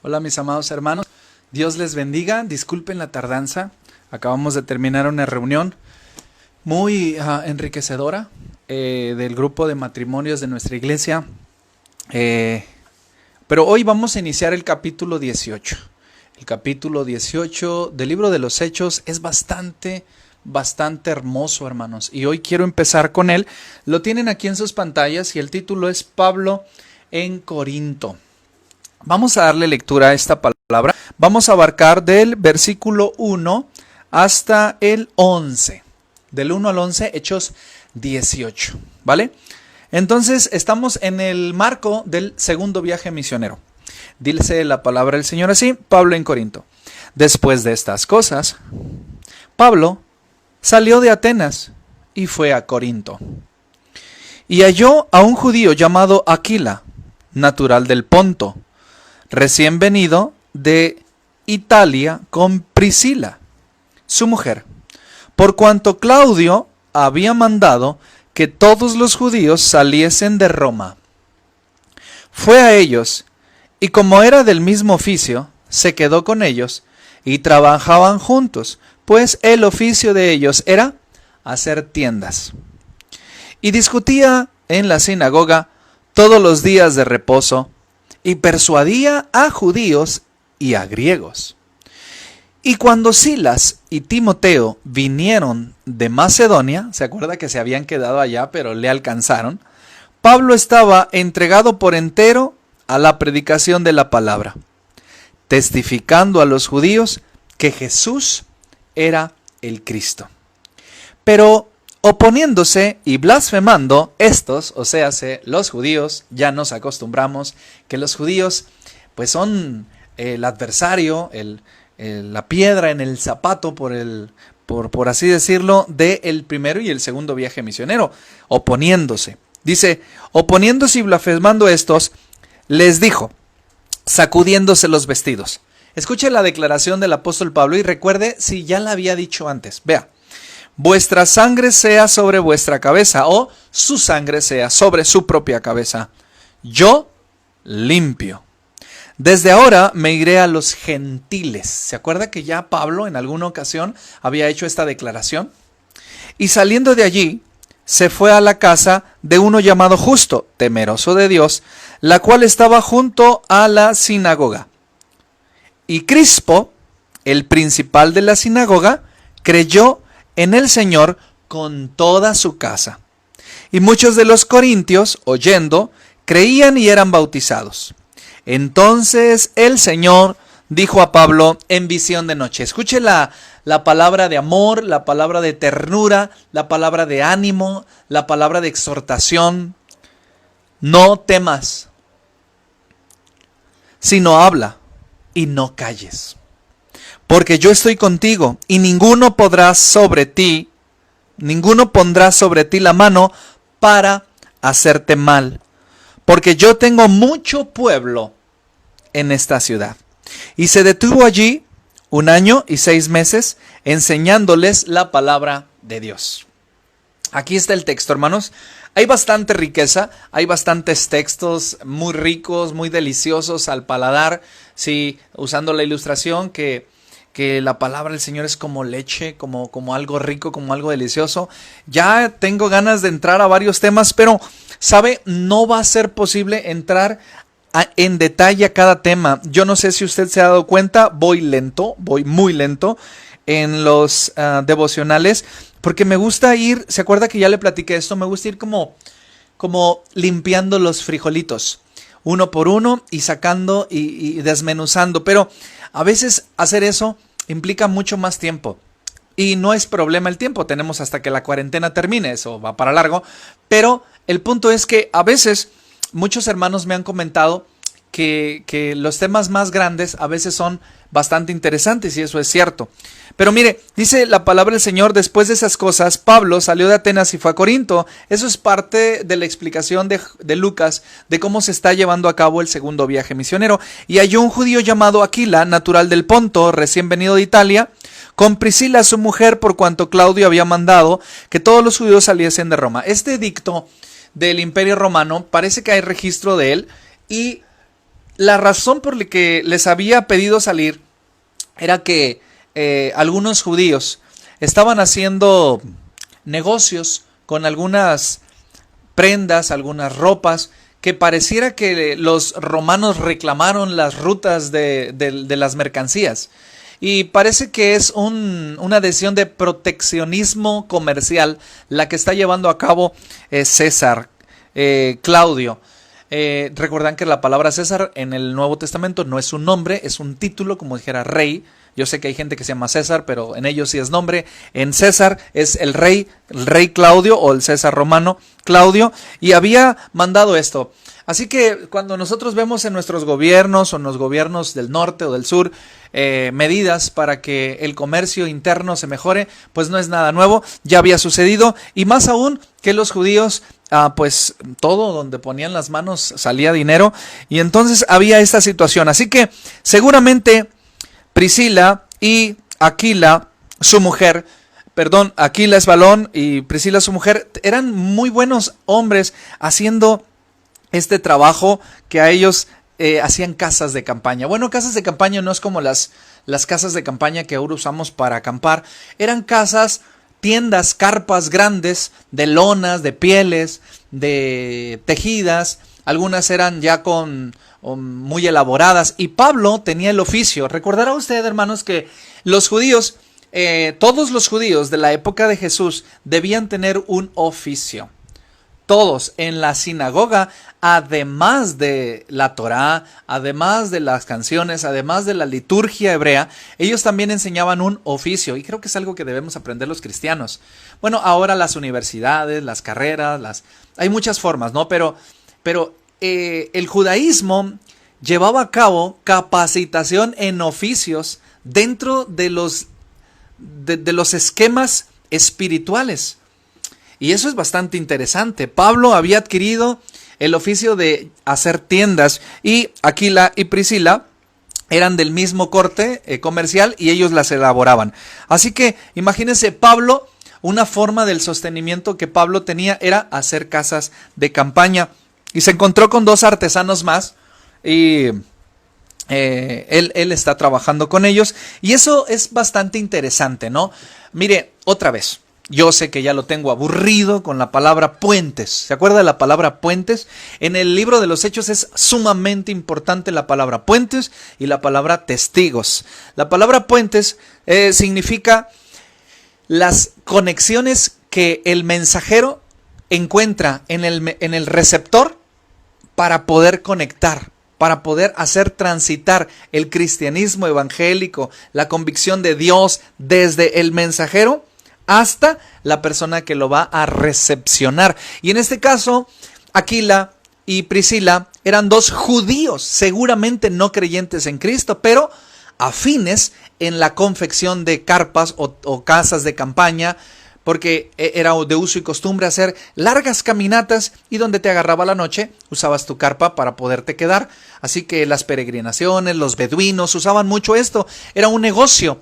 Hola mis amados hermanos, Dios les bendiga, disculpen la tardanza, acabamos de terminar una reunión muy enriquecedora del grupo de matrimonios de nuestra iglesia, pero hoy vamos a iniciar el capítulo 18. El capítulo 18 del libro de los Hechos es bastante hermoso, hermanos, y hoy quiero empezar con él. Lo tienen aquí en sus pantallas y el título es Pablo en Corinto. Vamos a darle lectura a esta palabra. Vamos a abarcar del versículo 1 hasta el 11. Del 1 al 11, Hechos 18. ¿Vale? Entonces, estamos en el marco del segundo viaje misionero. Dice la palabra del Señor así, Pablo en Corinto. Después de estas cosas, Pablo salió de Atenas y fue a Corinto. Y halló a un judío llamado Aquila, natural del Ponto, recién venido de Italia con Priscila, su mujer, por cuanto Claudio había mandado que todos los judíos saliesen de Roma. Fue a ellos, y como era del mismo oficio, se quedó con ellos, y trabajaban juntos, pues el oficio de ellos era hacer tiendas. Y discutía en la sinagoga todos los días de reposo, y persuadía a judíos y a griegos. Y cuando Silas y Timoteo vinieron de Macedonia, se acuerda que se habían quedado allá, pero le alcanzaron, Pablo estaba entregado por entero a la predicación de la palabra, testificando a los judíos que Jesús era el Cristo. Pero oponiéndose y blasfemando estos, o sea, los judíos, ya nos acostumbramos que los judíos pues son el adversario, la piedra en el zapato, por así decirlo, del primero y el segundo viaje misionero, oponiéndose. Dice, oponiéndose y blasfemando estos, les dijo, sacudiéndose los vestidos. Escuche la declaración del apóstol Pablo y recuerde si ya la había dicho antes. Vea. Vuestra sangre sea sobre vuestra cabeza, o su sangre sea sobre su propia cabeza. Yo limpio. Desde ahora me iré a los gentiles. ¿Se acuerda que ya Pablo en alguna ocasión había hecho esta declaración? Y saliendo de allí, se fue a la casa de uno llamado Justo, temeroso de Dios, la cual estaba junto a la sinagoga. Y Crispo, el principal de la sinagoga, creyó en el Señor con toda su casa. Y muchos de los corintios, oyendo, creían y eran bautizados. Entonces el Señor dijo a Pablo en visión de noche. Escuche la palabra de amor, la palabra de ternura, la palabra de ánimo, la palabra de exhortación. No temas, sino habla y no calles. Porque yo estoy contigo, y ninguno pondrá sobre ti la mano para hacerte mal. Porque yo tengo mucho pueblo en esta ciudad. Y se detuvo allí 1 año y 6 meses, enseñándoles la palabra de Dios. Aquí está el texto, hermanos. Hay bastante riqueza, hay bastantes textos muy ricos, muy deliciosos al paladar. Sí, usando la ilustración que la palabra del Señor es como leche, como algo rico, como algo delicioso. Ya tengo ganas de entrar a varios temas, pero, ¿sabe? No va a ser posible entrar en detalle a cada tema. Yo no sé si usted se ha dado cuenta, voy muy lento en los devocionales, porque me gusta ir, ¿se acuerda que ya le platiqué esto? Me gusta ir como limpiando los frijolitos, uno por uno, y sacando y desmenuzando, pero a veces hacer eso implica mucho más tiempo. Y no es problema el tiempo, tenemos hasta que la cuarentena termine, eso va para largo. Pero el punto es que a veces muchos hermanos me han comentado que los temas más grandes a veces son bastante interesantes, y eso es cierto. Pero mire, dice la palabra del Señor, después de esas cosas, Pablo salió de Atenas y fue a Corinto. Eso es parte de la explicación de Lucas de cómo se está llevando a cabo el segundo viaje misionero. Y halló un judío llamado Aquila, natural del Ponto, recién venido de Italia, con Priscila su mujer, por cuanto Claudio había mandado que todos los judíos saliesen de Roma. Este edicto del Imperio Romano, parece que hay registro de él, y la razón por la que les había pedido salir era que algunos judíos estaban haciendo negocios con algunas prendas, algunas ropas, que pareciera que los romanos reclamaron las rutas de las mercancías. Y parece que es una decisión de proteccionismo comercial la que está llevando a cabo César, Claudio. Recuerdan que la palabra César en el Nuevo Testamento no es un nombre, es un título, como dijera rey. Yo sé que hay gente que se llama César, pero en ellos sí es nombre. En César es el rey Claudio o el César romano Claudio, y había mandado esto. Así que cuando nosotros vemos en nuestros gobiernos o en los gobiernos del norte o del sur medidas para que el comercio interno se mejore, pues no es nada nuevo, ya había sucedido, y más aún que los judíos, pues todo donde ponían las manos salía dinero, y entonces había esta situación. Así que seguramente Priscila y Aquila, su mujer, Aquila es varón y Priscila su mujer, eran muy buenos hombres haciendo este trabajo que a ellos hacían casas de campaña. Bueno, casas de campaña no es como las casas de campaña que ahora usamos para acampar. Eran casas, tiendas, carpas grandes de lonas, de pieles, de tejidas. Algunas eran ya muy elaboradas. Y Pablo tenía el oficio. Recordará usted, hermanos, que los judíos, todos los judíos de la época de Jesús debían tener un oficio. Todos en la sinagoga, además de la Torá, además de las canciones, además de la liturgia hebrea, ellos también enseñaban un oficio, y creo que es algo que debemos aprender los cristianos. Bueno, ahora las universidades, las carreras, hay muchas formas, ¿no? Pero el judaísmo llevaba a cabo capacitación en oficios dentro de los esquemas espirituales. Y eso es bastante interesante. Pablo había adquirido el oficio de hacer tiendas, y Aquila y Priscila eran del mismo corte comercial y ellos las elaboraban. Así que imagínense, Pablo, una forma del sostenimiento que Pablo tenía era hacer casas de campaña. Y se encontró con dos artesanos más, y él está trabajando con ellos, y eso es bastante interesante, ¿no? Mire, otra vez, yo sé que ya lo tengo aburrido con la palabra puentes. ¿Se acuerda de la palabra puentes? En el libro de los Hechos es sumamente importante la palabra puentes y la palabra testigos. La palabra puentes significa las conexiones que el mensajero encuentra en el receptor para poder conectar, para poder hacer transitar el cristianismo evangélico, la convicción de Dios desde el mensajero hasta la persona que lo va a recepcionar. Y en este caso, Aquila y Priscila eran dos judíos, seguramente no creyentes en Cristo, pero afines en la confección de carpas o casas de campaña, porque era de uso y costumbre hacer largas caminatas, y donde te agarraba la noche usabas tu carpa para poderte quedar. Así que las peregrinaciones, los beduinos usaban mucho esto, era un negocio.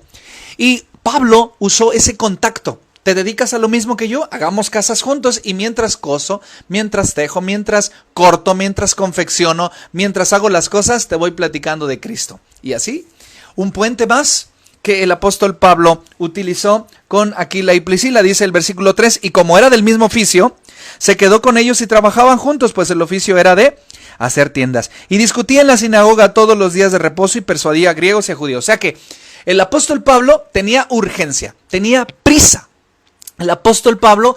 Y Pablo usó ese contacto. ¿Te dedicas a lo mismo que yo? Hagamos casas juntos, y mientras coso, mientras tejo, mientras corto, mientras confecciono, mientras hago las cosas, te voy platicando de Cristo. Y así, un puente más que el apóstol Pablo utilizó con Aquila y Priscila. Dice el versículo 3, y como era del mismo oficio, se quedó con ellos y trabajaban juntos, pues el oficio era de hacer tiendas. Y discutía en la sinagoga todos los días de reposo y persuadía a griegos y a judíos. O sea que el apóstol Pablo tenía urgencia, tenía prisa. El apóstol Pablo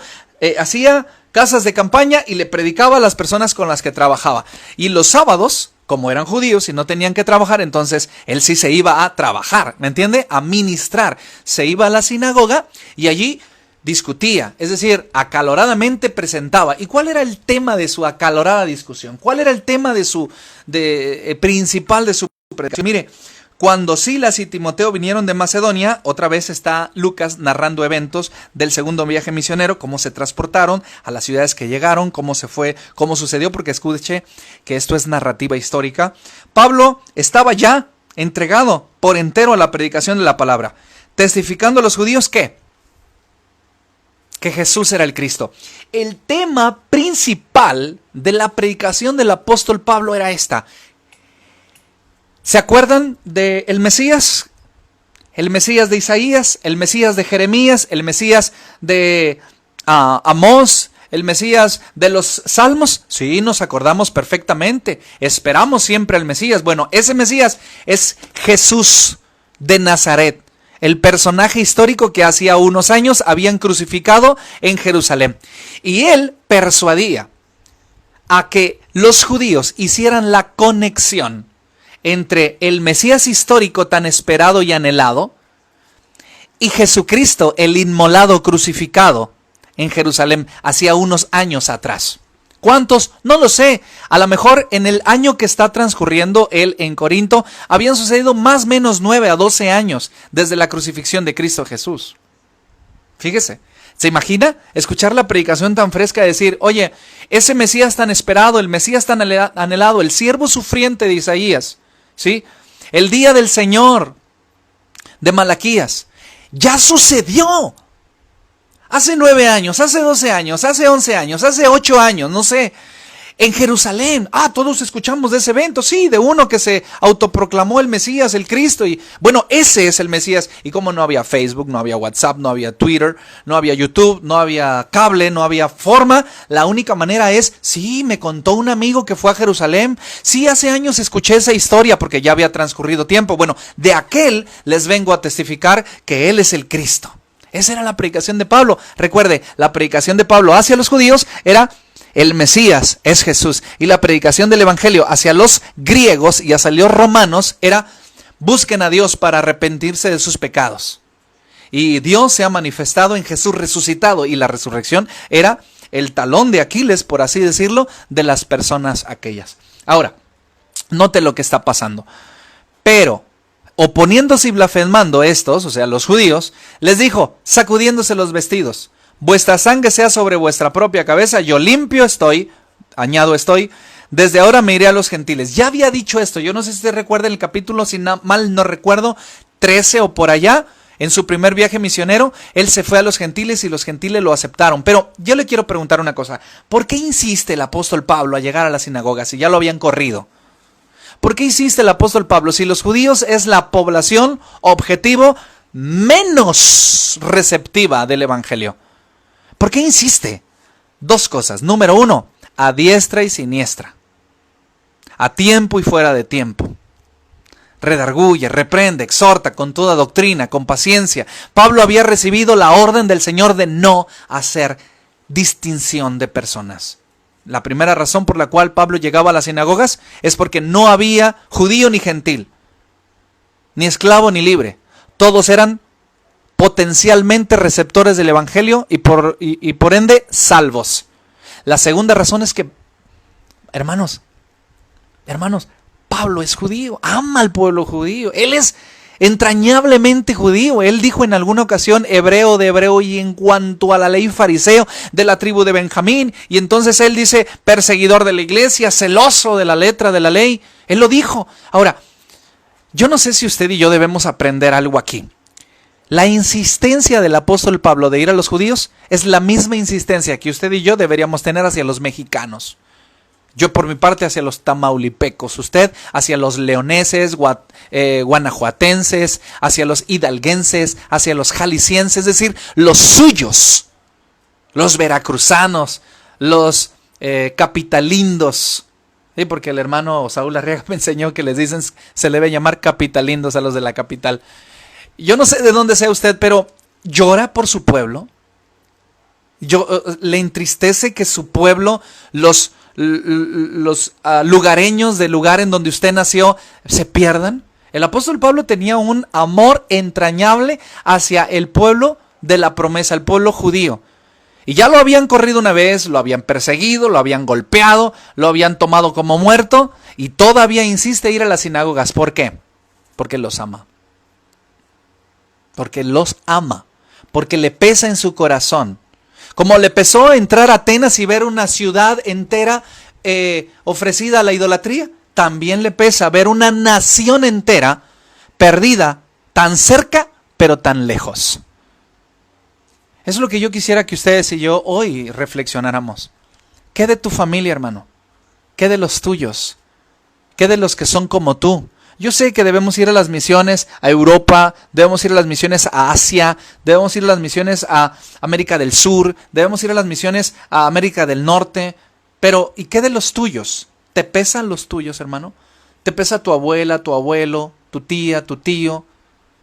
hacía casas de campaña y le predicaba a las personas con las que trabajaba. Y los sábados, como eran judíos y no tenían que trabajar, entonces él sí se iba a trabajar, ¿me entiende? A ministrar. Se iba a la sinagoga y allí discutía, es decir, acaloradamente presentaba. ¿Y cuál era el tema de su acalorada discusión? ¿Cuál era el tema principal de su predicación? Mire, cuando Silas y Timoteo vinieron de Macedonia, otra vez está Lucas narrando eventos del segundo viaje misionero, cómo se transportaron a las ciudades que llegaron, cómo se fue, cómo sucedió, porque escuche que esto es narrativa histórica. Pablo estaba ya entregado por entero a la predicación de la palabra, testificando a los judíos que Jesús era el Cristo. El tema principal de la predicación del apóstol Pablo era esta: ¿Se acuerdan del Mesías? El Mesías de Isaías, el Mesías de Jeremías, el Mesías de Amós, el Mesías de los Salmos. Sí, nos acordamos perfectamente. Esperamos siempre al Mesías. Bueno, ese Mesías es Jesús de Nazaret, el personaje histórico que hacía unos años habían crucificado en Jerusalén. Y él persuadía a que los judíos hicieran la conexión entre el Mesías histórico tan esperado y anhelado y Jesucristo, el inmolado crucificado en Jerusalén hacía unos años atrás. ¿Cuántos? No lo sé. A lo mejor en el año que está transcurriendo él en Corinto habían sucedido más o menos 9 a 12 años desde la crucifixión de Cristo Jesús. Fíjese, ¿se imagina escuchar la predicación tan fresca de decir, oye, ese Mesías tan esperado, el Mesías tan anhelado, el siervo sufriente de Isaías, ¿sí? El día del Señor de Malaquías, ya sucedió. Hace 9 años, hace 12 años, hace 11 años, hace 8 años, no sé, en Jerusalén. Todos escuchamos de ese evento, sí, de uno que se autoproclamó el Mesías, el Cristo. Y bueno, ese es el Mesías. Y como no había Facebook, no había WhatsApp, no había Twitter, no había YouTube, no había cable, no había forma, la única manera es, sí, me contó un amigo que fue a Jerusalén. Sí, hace años escuché esa historia porque ya había transcurrido tiempo. Bueno, de aquel les vengo a testificar que él es el Cristo. Esa era la predicación de Pablo. Recuerde, la predicación de Pablo hacia los judíos era el Mesías, es Jesús. Y la predicación del Evangelio hacia los griegos y hacia los romanos era busquen a Dios para arrepentirse de sus pecados. Y Dios se ha manifestado en Jesús resucitado. Y la resurrección era el talón de Aquiles, por así decirlo, de las personas aquellas. Ahora, note lo que está pasando. Pero oponiéndose y blasfemando estos, o sea, los judíos, les dijo, sacudiéndose los vestidos, vuestra sangre sea sobre vuestra propia cabeza, yo limpio estoy, añado estoy, desde ahora me iré a los gentiles. Ya había dicho esto, yo no sé si te recuerda en el capítulo, si mal no recuerdo, 13 o por allá, en su primer viaje misionero, él se fue a los gentiles y los gentiles lo aceptaron. Pero yo le quiero preguntar una cosa, ¿por qué insiste el apóstol Pablo a llegar a la sinagoga si ya lo habían corrido? ¿Por qué insiste el apóstol Pablo? Si los judíos es la población objetivo menos receptiva del evangelio. ¿Por qué insiste? Dos cosas. Número 1, a diestra y siniestra. A tiempo y fuera de tiempo. Redarguye, reprende, exhorta con toda doctrina, con paciencia. Pablo había recibido la orden del Señor de no hacer distinción de personas. La primera razón por la cual Pablo llegaba a las sinagogas es porque no había judío ni gentil, ni esclavo ni libre. Todos eran potencialmente receptores del evangelio y por ende salvos. La segunda razón es que, hermanos, Pablo es judío, ama al pueblo judío, él es entrañablemente judío. Él dijo en alguna ocasión hebreo de hebreo y en cuanto a la ley fariseo de la tribu de Benjamín. Y entonces él dice perseguidor de la iglesia, celoso de la letra de la ley. Él lo dijo. Ahora, yo no sé si usted y yo debemos aprender algo aquí. La insistencia del apóstol Pablo de ir a los judíos es la misma insistencia que usted y yo deberíamos tener hacia los mexicanos. Yo por mi parte hacia los tamaulipecos, usted hacia los leoneses, guanajuatenses, hacia los hidalguenses, hacia los jaliscienses, es decir, los suyos, los veracruzanos, los capitalindos. Sí, porque el hermano Saúl Arriaga me enseñó que les dicen, se le debe llamar capitalindos a los de la capital. Yo no sé de dónde sea usted, pero llora por su pueblo. Le entristece que su pueblo, los lugareños del lugar en donde usted nació se pierdan. El apóstol Pablo tenía un amor entrañable hacia el pueblo de la promesa, el pueblo judío. Y ya lo habían corrido una vez, lo habían perseguido, lo habían golpeado, lo habían tomado como muerto y todavía insiste en ir a las sinagogas. ¿Por qué? Porque los ama. Porque los ama. Porque le pesa en su corazón. Como le pesó entrar a Atenas y ver una ciudad entera ofrecida a la idolatría, también le pesa ver una nación entera perdida, tan cerca, pero tan lejos. Eso es lo que yo quisiera que ustedes y yo hoy reflexionáramos. ¿Qué de tu familia, hermano? ¿Qué de los tuyos? ¿Qué de los que son como tú? Yo sé que debemos ir a las misiones a Europa, debemos ir a las misiones a Asia, debemos ir a las misiones a América del Sur, debemos ir a las misiones a América del Norte, pero ¿y qué de los tuyos? ¿Te pesan los tuyos, hermano? ¿Te pesa tu abuela, tu abuelo, tu tía, tu tío?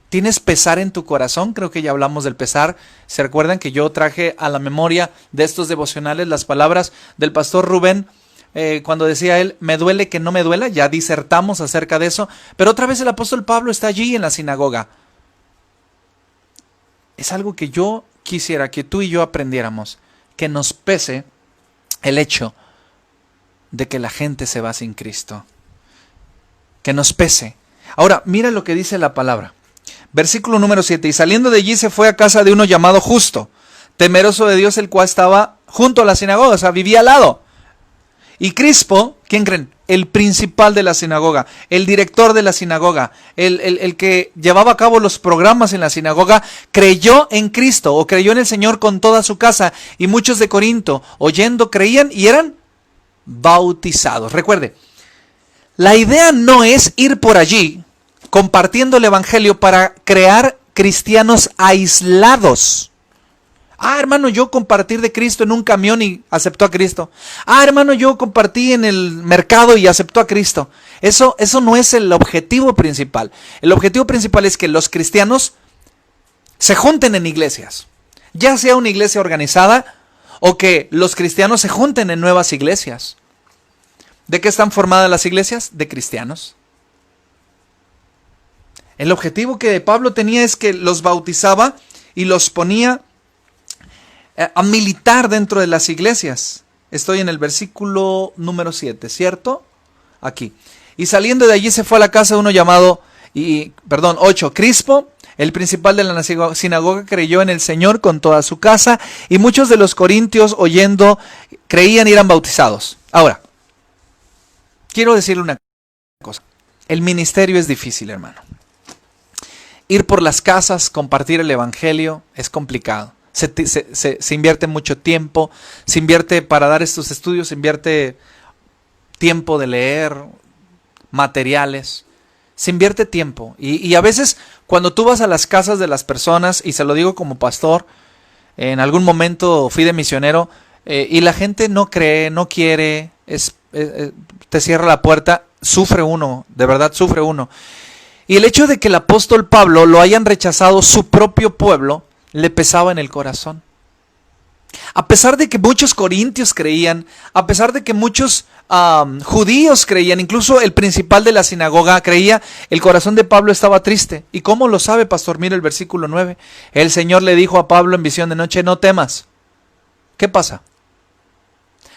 ¿Tienes pesar en tu corazón? Creo que ya hablamos del pesar. ¿Se recuerdan que yo traje a la memoria de estos devocionales las palabras del pastor Rubén? Cuando decía él, me duele que no me duela, ya disertamos acerca de eso, pero otra vez el apóstol Pablo está allí en la sinagoga. Es algo que yo quisiera que tú y yo aprendiéramos, que nos pese el hecho de que la gente se va sin Cristo, que nos pese. Ahora, mira lo que dice la palabra, versículo número 7, y saliendo de allí se fue a casa de uno llamado Justo, temeroso de Dios, el cual estaba junto a la sinagoga, o sea, vivía al lado. Y Crispo, ¿quién creen? El principal de la sinagoga, el director de la sinagoga, el que llevaba a cabo los programas en la sinagoga, creyó en Cristo o creyó en el Señor con toda su casa. Y muchos de Corinto, oyendo, creían y eran bautizados. Recuerde, la idea no es ir por allí compartiendo el evangelio para crear cristianos aislados. Ah, hermano, yo compartí de Cristo en un camión y aceptó a Cristo. Ah, hermano, yo compartí en el mercado y aceptó a Cristo. Eso no es el objetivo principal. El objetivo principal es que los cristianos se junten en iglesias. Ya sea una iglesia organizada o que los cristianos se junten en nuevas iglesias. ¿De qué están formadas las iglesias? De cristianos. El objetivo que Pablo tenía es que los bautizaba y los ponía a militar dentro de las iglesias. Estoy en el versículo número 7, ¿cierto? Aquí. Y saliendo de allí se fue a la casa de uno llamado, 8, Crispo, el principal de la sinagoga, creyó en el Señor con toda su casa, y muchos de los corintios, oyendo, creían y eran bautizados. Ahora, quiero decirle una cosa. El ministerio es difícil, hermano. Ir por las casas, compartir el evangelio, es complicado. Se invierte mucho tiempo, se invierte para dar estos estudios, se invierte tiempo de leer, materiales, se invierte tiempo. Y a veces cuando tú vas a las casas de las personas, y se lo digo como pastor, en algún momento fui de misionero, y la gente no cree, no quiere, te cierra la puerta, sufre uno, de verdad sufre uno. Y el hecho de que el apóstol Pablo lo hayan rechazado su propio pueblo, le pesaba en el corazón. A pesar de que muchos corintios creían, a pesar de que muchos judíos creían, incluso el principal de la sinagoga creía, el corazón de Pablo estaba triste. ¿Y cómo lo sabe, pastor? Mira el versículo 9. El Señor le dijo a Pablo en visión de noche, no temas. ¿Qué pasa?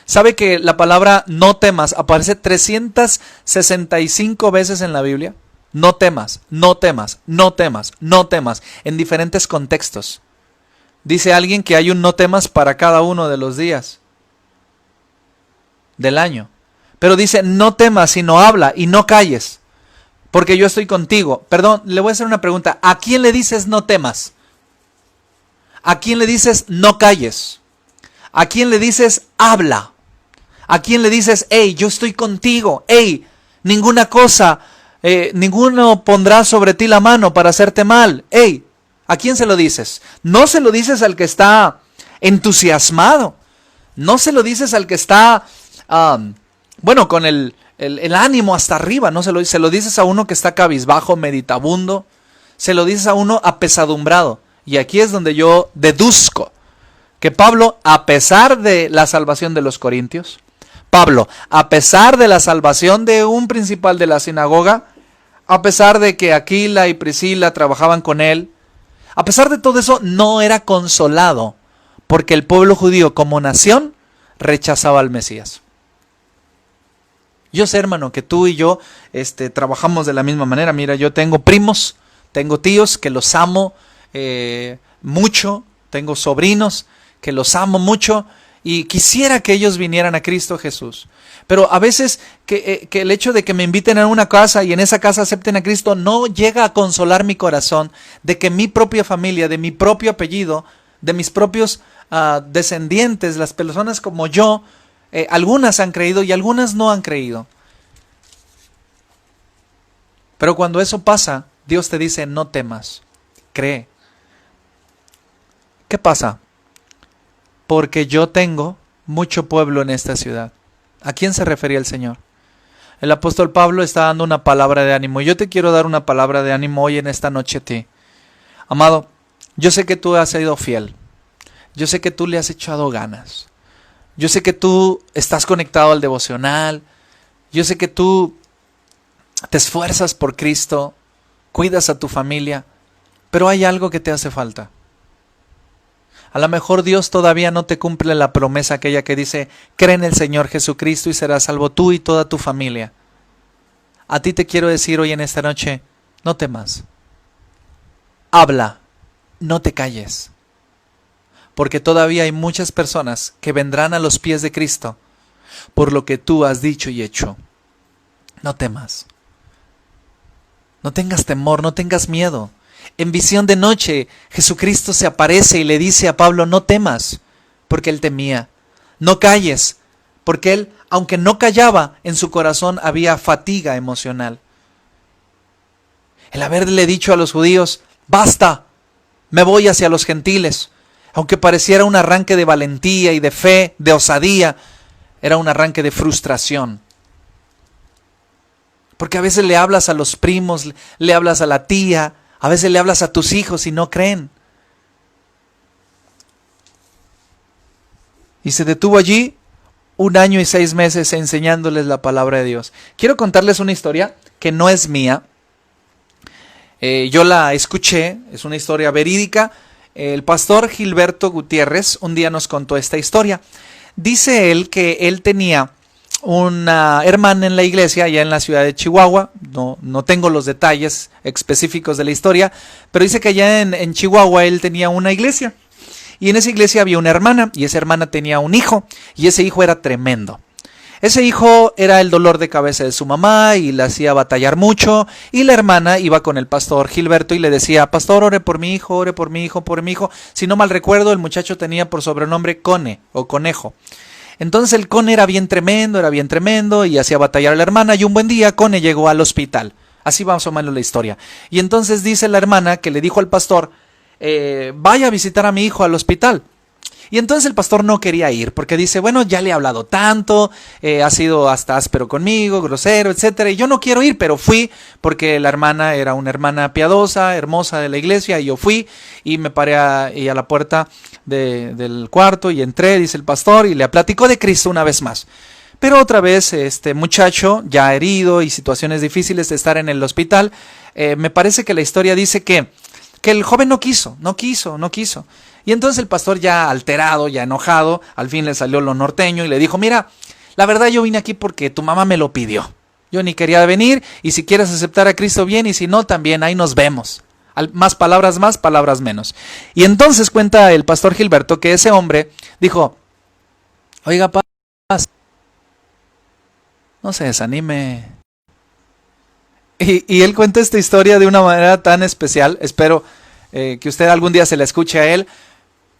¿Sabe que la palabra no temas aparece 365 veces en la Biblia? No temas, no temas, no temas, no temas, en diferentes contextos. Dice alguien que hay un no temas para cada uno de los días del año. Pero dice, no temas, sino habla y no calles, porque yo estoy contigo. Perdón, le voy a hacer una pregunta. ¿A quién le dices no temas? ¿A quién le dices no calles? ¿A quién le dices habla? ¿A quién le dices, hey, yo estoy contigo? Hey, ninguna cosa, ninguno pondrá sobre ti la mano para hacerte mal. Hey, ¿a quién se lo dices? No se lo dices al que está entusiasmado. No se lo dices al que está, con el ánimo hasta arriba. No se lo dices a uno que está cabizbajo, meditabundo. Se lo dices a uno apesadumbrado. Y aquí es donde yo deduzco que Pablo, a pesar de la salvación de los corintios, Pablo, a pesar de la salvación de un principal de la sinagoga, a pesar de que Aquila y Priscila trabajaban con él, a pesar de todo eso, no era consolado, porque el pueblo judío como nación rechazaba al Mesías. Yo sé, hermano, que tú y yo trabajamos de la misma manera. Mira, yo tengo primos, tengo tíos que los amo mucho, tengo sobrinos que los amo mucho, y quisiera que ellos vinieran a Cristo Jesús. Pero a veces que el hecho de que me inviten a una casa y en esa casa acepten a Cristo no llega a consolar mi corazón de que mi propia familia, de mi propio apellido, de mis propios descendientes, las personas como yo, algunas han creído y algunas no han creído. Pero cuando eso pasa, Dios te dice, no temas, cree. ¿Qué pasa? Porque yo tengo mucho pueblo en esta ciudad. ¿A quién se refería el Señor? El apóstol Pablo está dando una palabra de ánimo. Yo te quiero dar una palabra de ánimo hoy en esta noche a ti. Amado, yo sé que tú has sido fiel. Yo sé que tú le has echado ganas. Yo sé que tú estás conectado al devocional. Yo sé que tú te esfuerzas por Cristo, cuidas a tu familia, pero hay algo que te hace falta. A lo mejor Dios todavía no te cumple la promesa aquella que dice, cree en el Señor Jesucristo y serás salvo tú y toda tu familia. A ti te quiero decir hoy en esta noche, no temas. Habla, no te calles. Porque todavía hay muchas personas que vendrán a los pies de Cristo por lo que tú has dicho y hecho. No temas. No tengas temor, no tengas miedo. En visión de noche, Jesucristo se aparece y le dice a Pablo, no temas, porque él temía. No calles, porque él, aunque no callaba, en su corazón había fatiga emocional. El haberle dicho a los judíos, basta, me voy hacia los gentiles. Aunque pareciera un arranque de valentía y de fe, de osadía, era un arranque de frustración. Porque a veces le hablas a los primos, le hablas a la tía, a veces le hablas a tus hijos y no creen. Y se detuvo allí 1 año y 6 meses enseñándoles la palabra de Dios. Quiero contarles una historia que no es mía. Yo la escuché, es una historia verídica. El pastor Gilberto Gutiérrez un día nos contó esta historia. Dice él que él tenía una hermana en la iglesia allá en la ciudad de Chihuahua. No tengo los detalles específicos de la historia, pero dice que allá en Chihuahua él tenía una iglesia. Y en esa iglesia había una hermana, y esa hermana tenía un hijo, y ese hijo era tremendo. Ese hijo era el dolor de cabeza de su mamá y le hacía batallar mucho, y la hermana iba con el pastor Gilberto y le decía, pastor, ore por mi hijo, ore por mi hijo, por mi hijo. Si no mal recuerdo, el muchacho tenía por sobrenombre Cone o Conejo. Entonces el Cone era bien tremendo y hacía batallar a la hermana, y un buen día Cone llegó al hospital. Así va más o menos la historia. Y entonces dice la hermana que le dijo al pastor, vaya a visitar a mi hijo al hospital. Y entonces el pastor no quería ir, porque dice, bueno, ya le he hablado tanto, ha sido hasta áspero conmigo, grosero, etcétera, y yo no quiero ir, pero fui, porque la hermana era una hermana piadosa, hermosa de la iglesia, y yo fui, y me paré a la puerta del cuarto, y entré, dice el pastor, y le platicó de Cristo una vez más. Pero otra vez, este muchacho, ya herido, y situaciones difíciles de estar en el hospital, me parece que la historia dice que el joven no quiso. Y entonces el pastor, ya alterado, ya enojado, al fin le salió lo norteño y le dijo, mira, la verdad yo vine aquí porque tu mamá me lo pidió. Yo ni quería venir, y si quieres aceptar a Cristo bien, y si no también, ahí nos vemos. Más, palabras menos. Y entonces cuenta el pastor Gilberto que ese hombre dijo, oiga, paz, no se desanime. Y él cuenta esta historia de una manera tan especial, espero que usted algún día se la escuche a él.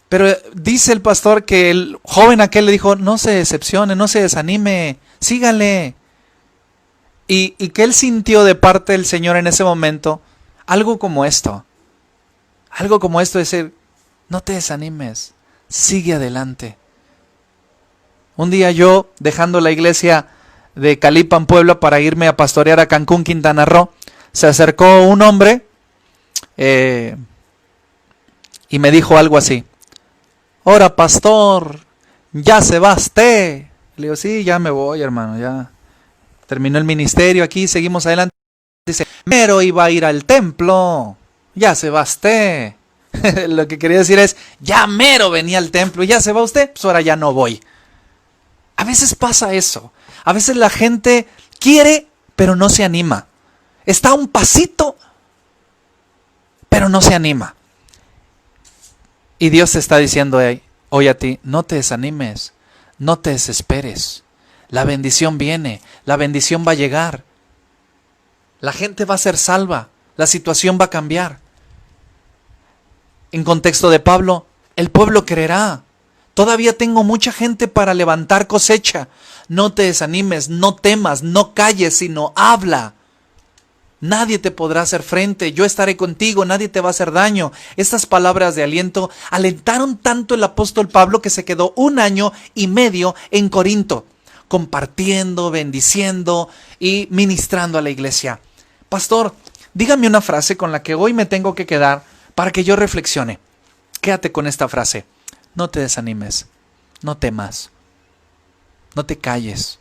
Pero dice el pastor que el joven aquel le dijo, no se decepcione, no se desanime, sígale. Y que él sintió de parte del Señor en ese momento algo como esto, decir, no te desanimes, sigue adelante. Un día yo, dejando la iglesia de Calipan, Puebla, para irme a pastorear a Cancún, Quintana Roo, se acercó un hombre y me dijo algo así, ora pastor, ya se va usted. Le digo, sí, ya me voy, hermano, ya terminó el ministerio aquí, seguimos adelante. Dice, mero iba a ir al templo, ya se va usted. Lo que quería decir es, ya mero venía al templo, ya se va usted, pues ahora ya no voy. A veces pasa eso, a veces la gente quiere, pero no se anima. Está a un pasito, pero no se anima. Y Dios te está diciendo hoy a ti, no te desanimes, no te desesperes. La bendición viene, la bendición va a llegar. La gente va a ser salva, la situación va a cambiar. En contexto de Pablo, el pueblo creerá. Todavía tengo mucha gente para levantar cosecha. No te desanimes, no temas, no calles, sino habla. Nadie te podrá hacer frente, yo estaré contigo, nadie te va a hacer daño. Estas palabras de aliento alentaron tanto el apóstol Pablo que se quedó 1 año y medio en Corinto, compartiendo, bendiciendo y ministrando a la iglesia. Pastor, dígame una frase con la que hoy me tengo que quedar para que yo reflexione. Quédate con esta frase. No te desanimes, no temas, no te calles.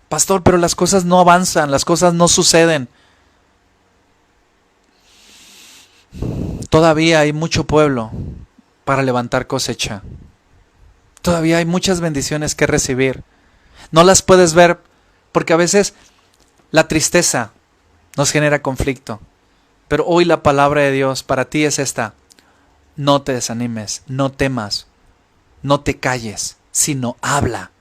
Pastor, pero las cosas no avanzan, las cosas no suceden. Todavía hay mucho pueblo para levantar cosecha. Todavía hay muchas bendiciones que recibir. No las puedes ver porque a veces la tristeza nos genera conflicto. Pero hoy la palabra de Dios para ti es esta. No te desanimes, no temas, no te calles, sino habla.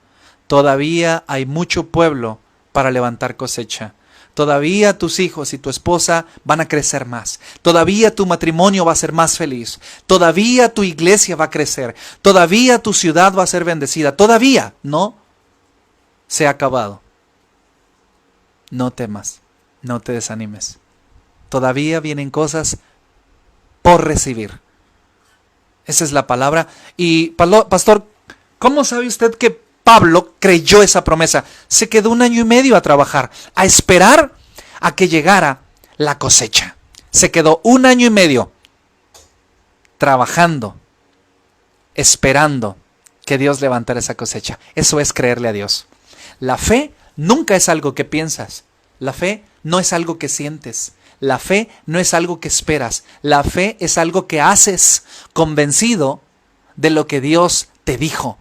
Todavía hay mucho pueblo para levantar cosecha. Todavía tus hijos y tu esposa van a crecer más. Todavía tu matrimonio va a ser más feliz. Todavía tu iglesia va a crecer. Todavía tu ciudad va a ser bendecida. Todavía no se ha acabado. No temas, no te desanimes. Todavía vienen cosas por recibir. Esa es la palabra. Y pastor, ¿cómo sabe usted que Pablo creyó esa promesa? Se quedó 1 año y medio a trabajar, a esperar a que llegara la cosecha. Se quedó 1 año y medio trabajando, esperando que Dios levantara esa cosecha. Eso es creerle a Dios. La fe nunca es algo que piensas. La fe no es algo que sientes. La fe no es algo que esperas. La fe es algo que haces convencido de lo que Dios te dijo.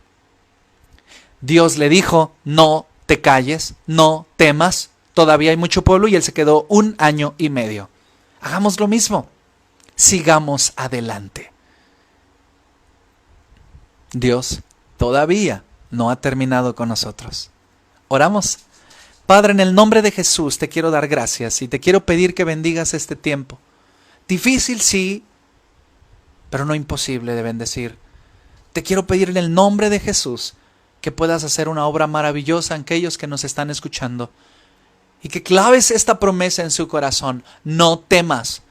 Dios le dijo, no te calles, no temas, todavía hay mucho pueblo, y él se quedó 1 año y medio. Hagamos lo mismo, sigamos adelante. Dios todavía no ha terminado con nosotros. Oramos. Padre, en el nombre de Jesús te quiero dar gracias y te quiero pedir que bendigas este tiempo. Difícil sí, pero no imposible de bendecir. Te quiero pedir en el nombre de Jesús que puedas hacer una obra maravillosa en aquellos que nos están escuchando y que claves esta promesa en su corazón. No temas,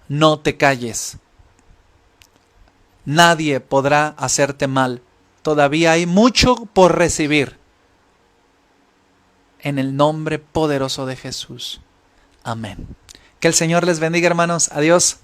no te calles. Nadie podrá hacerte mal. Todavía hay mucho por recibir. En el nombre poderoso de Jesús. Amén. Que el Señor les bendiga, hermanos. Adiós.